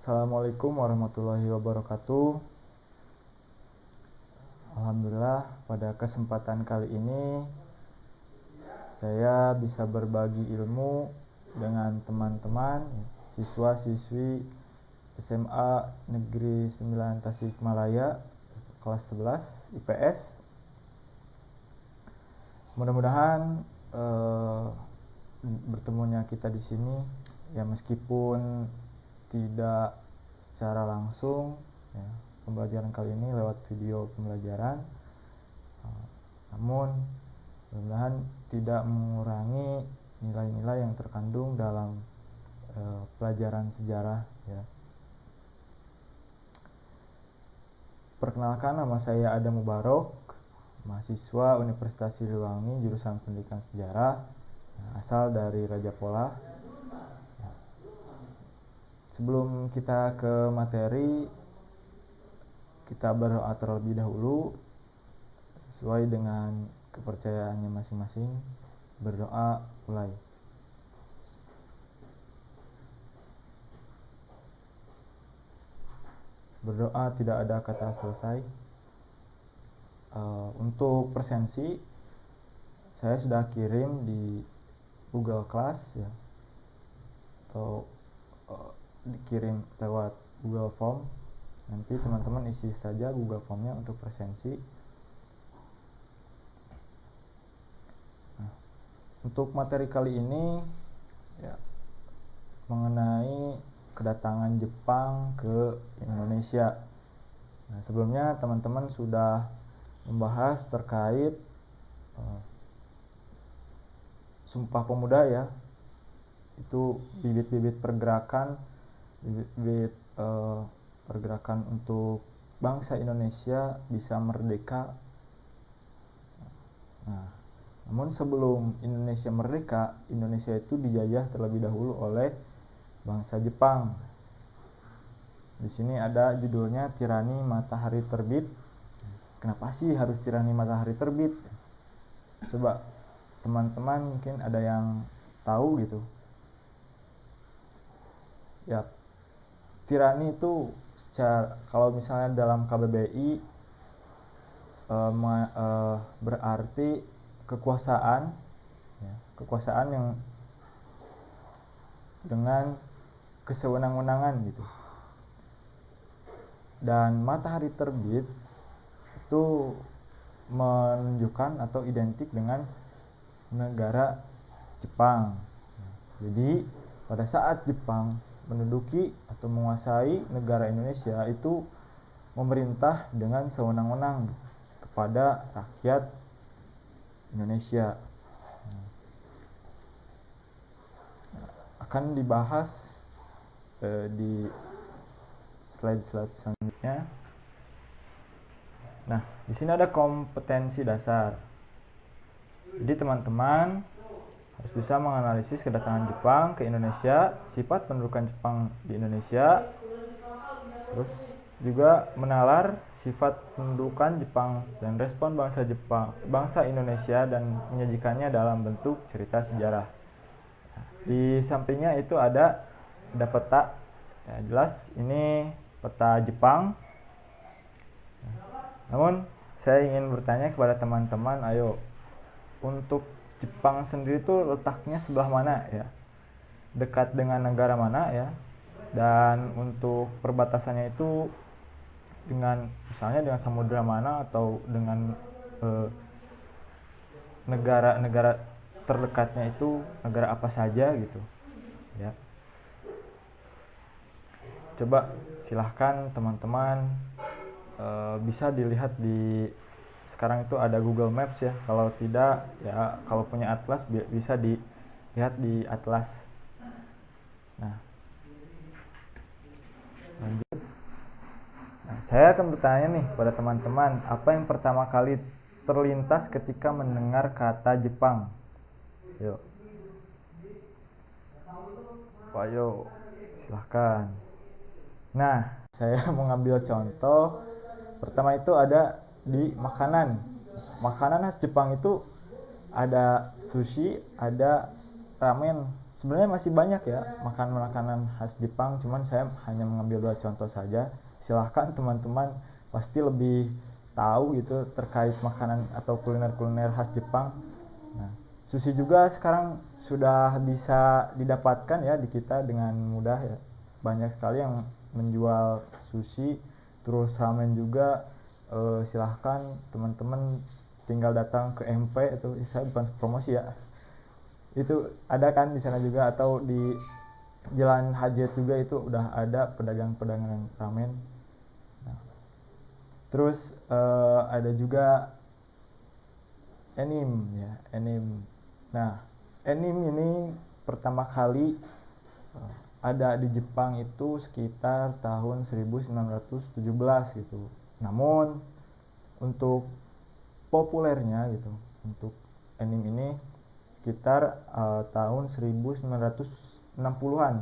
Assalamualaikum warahmatullahi wabarakatuh. Alhamdulillah, pada kesempatan kali ini saya bisa berbagi ilmu dengan teman-teman siswa-siswi SMA Negeri 9 Tasikmalaya kelas 11 IPS. Mudah-mudahan bertemunya kita di sini ya, meskipun tidak secara langsung ya, pembelajaran kali ini lewat video pembelajaran, namun mudah-mudahan tidak mengurangi nilai-nilai yang terkandung dalam pelajaran sejarah ya. Perkenalkan, nama saya Adam Mubarok, mahasiswa Universitas Siliwangi jurusan Pendidikan Sejarah, asal dari Raja Pola. Sebelum kita ke materi, kita berdoa terlebih dahulu sesuai dengan kepercayaannya masing-masing. Berdoa, mulai. Berdoa tidak ada kata selesai. Untuk presensi saya sudah kirim di Google Class ya, atau dikirim lewat Google Form. Nanti teman-teman isi saja Google Formnya untuk presensi. Untuk materi kali ini ya, mengenai kedatangan Jepang ke Indonesia. Sebelumnya teman-teman sudah membahas terkait Sumpah Pemuda ya, itu bibit-bibit pergerakan pergerakan untuk bangsa Indonesia bisa merdeka. Namun sebelum Indonesia merdeka, Indonesia itu dijajah terlebih dahulu oleh bangsa Jepang. Di sini ada judulnya Tirani Matahari Terbit. Kenapa sih harus tirani matahari terbit? Coba teman-teman mungkin ada yang tahu gitu. Ya, tirani itu secara, kalau misalnya dalam KBBI berarti kekuasaan ya, kekuasaan yang dengan kesewenang-wenangan gitu. Dan matahari terbit itu menunjukkan atau identik dengan negara Jepang. Jadi pada saat Jepang menduduki atau menguasai negara Indonesia, itu memerintah dengan sewenang-wenang kepada rakyat Indonesia. Akan dibahas di slide-slide selanjutnya. Nah, di sini ada kompetensi dasar. Jadi teman-teman harus bisa menganalisis kedatangan Jepang ke Indonesia, sifat pendudukan Jepang di Indonesia, terus juga menalar sifat pendudukan Jepang dan respon bangsa Indonesia, dan menyajikannya dalam bentuk cerita sejarah. Di sampingnya itu ada peta ya, jelas ini peta Jepang. Namun saya ingin bertanya kepada teman-teman, ayo, untuk Jepang sendiri itu letaknya sebelah mana ya? Dekat dengan negara mana ya? Dan untuk perbatasannya itu dengan misalnya dengan samudera mana, atau dengan negara-negara terdekatnya itu negara apa saja gitu ya. Coba silahkan teman-teman bisa dilihat di, sekarang itu ada Google Maps ya. Kalau tidak ya, kalau punya atlas bisa dilihat di atlas. Nah, lanjut. Nah, saya akan bertanya nih pada teman-teman, apa yang pertama kali terlintas ketika mendengar kata Jepang? Yuk. Ayo, silahkan. Nah, saya mengambil contoh. Pertama itu ada di makanan. Makanan khas Jepang itu ada sushi, ada ramen sebenarnya masih banyak ya makanan-makanan khas Jepang, cuman saya hanya mengambil 2 contoh saja. Silahkan teman-teman pasti lebih tahu gitu terkait makanan atau kuliner-kuliner khas Jepang. Nah, sushi juga sekarang sudah bisa didapatkan ya di kita dengan mudah ya. Banyak sekali yang menjual sushi, terus ramen juga. Silahkan teman-teman tinggal datang ke MP, itu saya bukan promosi ya, itu ada kan di sana juga, atau di Jalan Hajat juga itu udah ada pedagang-pedagang ramen. Nah, terus ada juga anime ya, anime. Nah, anime ini pertama kali ada di Jepang itu sekitar tahun 1917 gitu. Namun untuk populernya gitu, untuk anime ini sekitar tahun 1960-an.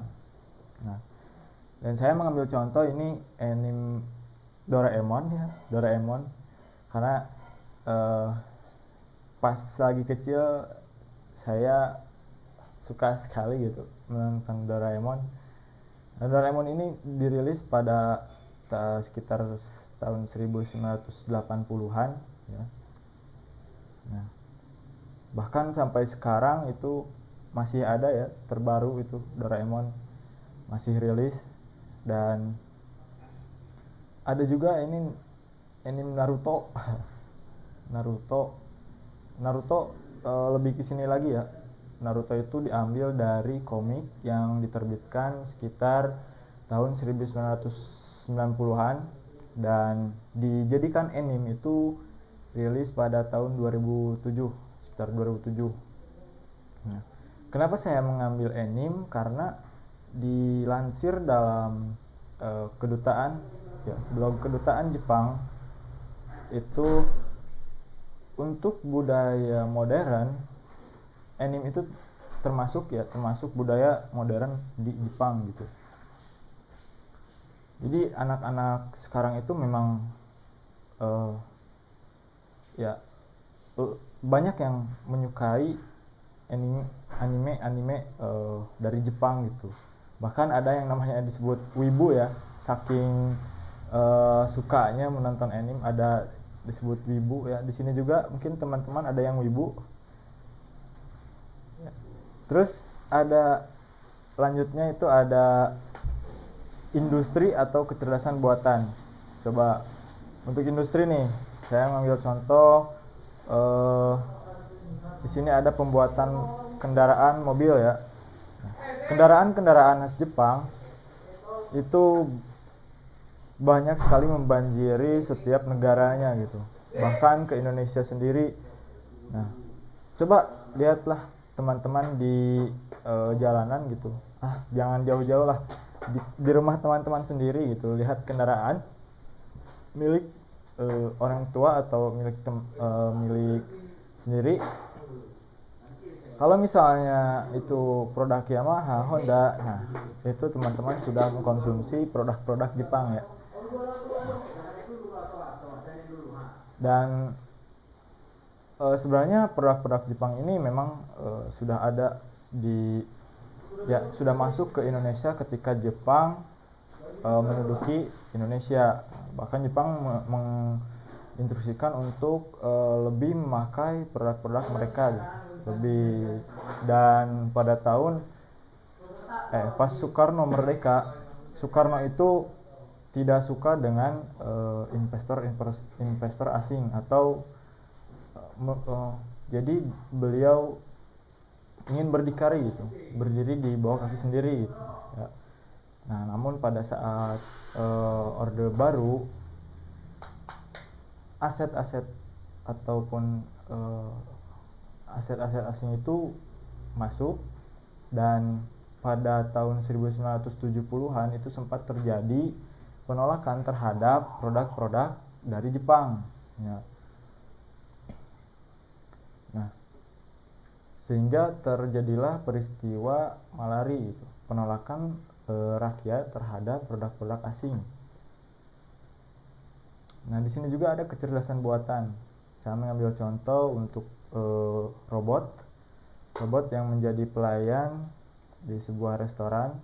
Nah, dan saya mengambil contoh ini anime Doraemon ya, Doraemon, karena pas lagi kecil saya suka sekali gitu menonton Doraemon. Nah, Doraemon ini dirilis pada sekitar tahun 1980-an ya. Nah, bahkan sampai sekarang itu masih ada ya, terbaru itu Doraemon masih rilis. Dan ada juga ini anime Naruto. Naruto Naruto lebih ke sini lagi ya. Naruto itu diambil dari komik yang diterbitkan sekitar tahun 1990-an dan dijadikan anime itu rilis pada tahun 2007, sekitar 2007. Nah, kenapa saya mengambil anime? Karena dilansir dalam kedutaan ya, blog kedutaan Jepang itu, untuk budaya modern anime itu termasuk budaya modern di Jepang gitu. Jadi anak-anak sekarang itu memang ya banyak yang menyukai anime dari Jepang gitu. Bahkan ada yang namanya disebut wibu ya, saking sukanya menonton anime ada disebut wibu ya. Di sini juga mungkin teman-teman ada yang wibu. Terus ada lanjutnya itu ada industri atau kecerdasan buatan. Coba untuk industri nih, saya mengambil contoh di sini ada pembuatan kendaraan mobil ya. Kendaraan-kendaraan khas Jepang itu banyak sekali membanjiri setiap negaranya gitu, bahkan ke Indonesia sendiri. Nah, coba lihatlah teman-teman di jalanan gitu, jangan jauh-jauh lah, di rumah teman-teman sendiri gitu, lihat kendaraan milik orang tua atau milik sendiri. Kalau misalnya itu produk Yamaha, Honda, nah itu teman-teman sudah mengkonsumsi produk-produk Jepang ya. Dan sebenarnya produk-produk Jepang ini memang sudah ada sudah masuk ke Indonesia ketika Jepang menduduki Indonesia. Bahkan Jepang menginstruksikan untuk lebih memakai produk-produk mereka lebih. Dan pada tahun pas Soekarno merdeka, Soekarno itu tidak suka dengan investor asing, atau jadi beliau ingin berdikari gitu, berdiri di bawah kaki sendiri gitu ya. Nah, namun pada saat Orde Baru, aset-aset ataupun aset-aset asing itu masuk, dan pada tahun 1970-an itu sempat terjadi penolakan terhadap produk-produk dari Jepang ya. Nah, sehingga terjadilah peristiwa Malari itu, penolakan rakyat terhadap produk-produk asing. Nah, di sini juga ada kecerdasan buatan. Saya mengambil contoh untuk robot yang menjadi pelayan di sebuah restoran.